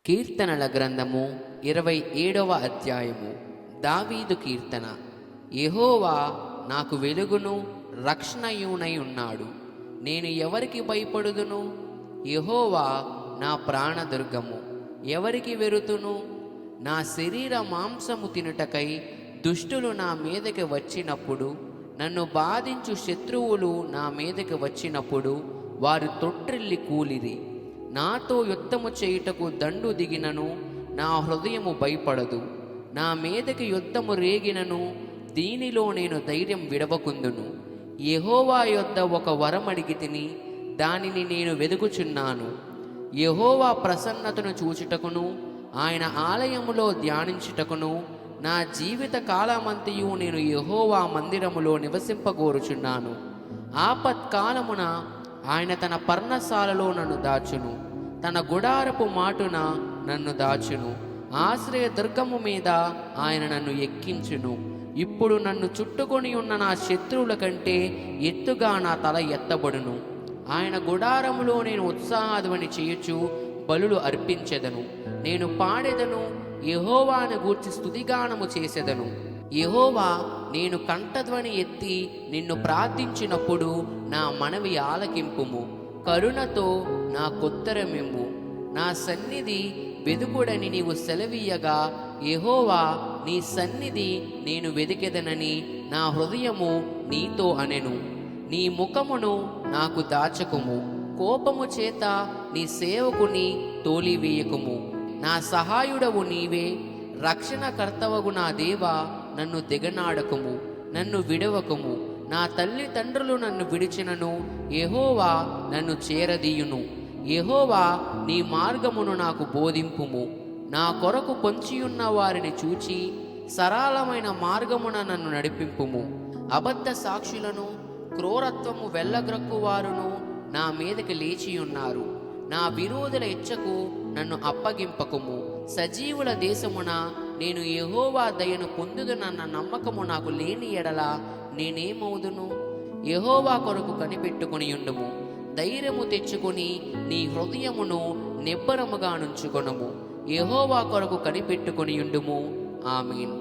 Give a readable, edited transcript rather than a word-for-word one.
కీర్తనల గ్రంథము 27వ అధ్యాయము. దావీదు కీర్తన. యెహోవా నాకు వెలుగును రక్షణయునై ఉన్నాడు. నేను ఎవరికి భయపడుదును? యెహోవా నా ప్రాణదుర్గము. ఎవరికి వెరుతును? నా శరీర మాంసము తినుటకై దుష్టులు నా మీదకి వచ్చినప్పుడు, నన్ను బాధించు శత్రువులు నా మీదకి వచ్చినప్పుడు వారు తొట్టిల్లి కూలిరి. నాతో యుద్ధము చేయుటకు దండు దిగినను నా హృదయము భయపడదు. నా మీదకి యుద్ధము రేగినను దీనిలో నేను ధైర్యం విడవకుందును. యెహోవా యొద్ద ఒక వరం అడిగి తిని దానిని నేను వెదుకుచున్నాను. యెహోవా ప్రసన్నతను చూచుటకును ఆయన ఆలయములో ధ్యానించుటకును నా జీవిత కాలమంతయు నేను యెహోవా మందిరములో నివసింపగోరుచున్నాను. ఆపత్కాలమున ఆయన తన పర్ణశాలలో నన్ను దాచును. తన గుడారపు మాటున నన్ను దాచును. ఆశ్రయ దుర్గము మీద ఆయన నన్ను ఎక్కించును. ఇప్పుడు నన్ను చుట్టుకొని ఉన్న నా శత్రువుల కంటే ఎత్తుగా నా తల ఎత్తబడును. ఆయన గుడారములో నేను ఉత్సాహధ్వని చేయుచు బలులు అర్పించెదను. నేను పాడెదను, యెహోవాను గూర్చి స్తుతిగానము చేసెదను. యెహోవా, నేను కంఠధ్వని ఎత్తి నిన్ను ప్రార్థించినప్పుడు నా మనవి ఆలకింపుము. కరుణతో నా కొత్తరమిమ్ము. నా సన్నిధి వెదుకుడని నీవు సెలవీయగా, యెహోవా నీ సన్నిధి నేను వెదికెదనని నా హృదయము నీతో అనెను. నీ ముఖమును నాకు దాచకుము. కోపము చేత నీ సేవకుని తోలివేయకుము. నా సహాయుడవు నీవే. రక్షణకర్తవగు నా దేవా, నన్ను తెగనాడకుము, నన్ను విడవకుము. నా తల్లిదండ్రులు నన్ను విడిచినను యెహోవా నన్ను చేరదీయును. యెహోవా నీ మార్గమును నాకు బోధింపుము. నా కొరకు పొంచియున్న వారిని చూచి సరళమైన మార్గమున నన్ను నడిపింపుము. అబద్ధ సాక్షులను క్రూరత్వము వెళ్ళగ్రక్కువారును నా మీదకి లేచియున్నారు. నా విరోధుల ఇచ్చకు నన్ను అప్పగింపకుము. సజీవుల దేశమున నేను యెహోవా దయను పొందుదునన్న నమ్మకము నాకు లేని ఎడల నేనేమవుదును? యెహోవా కొరకు కనిపెట్టుకుని ఉండుము. ధైర్యము తెచ్చుకొని నీ హృదయమును నిబ్బరముగా నుంచుకొనుము. యెహోవా కొరకు కనిపెట్టుకుని ఉండుము. ఆమేన్.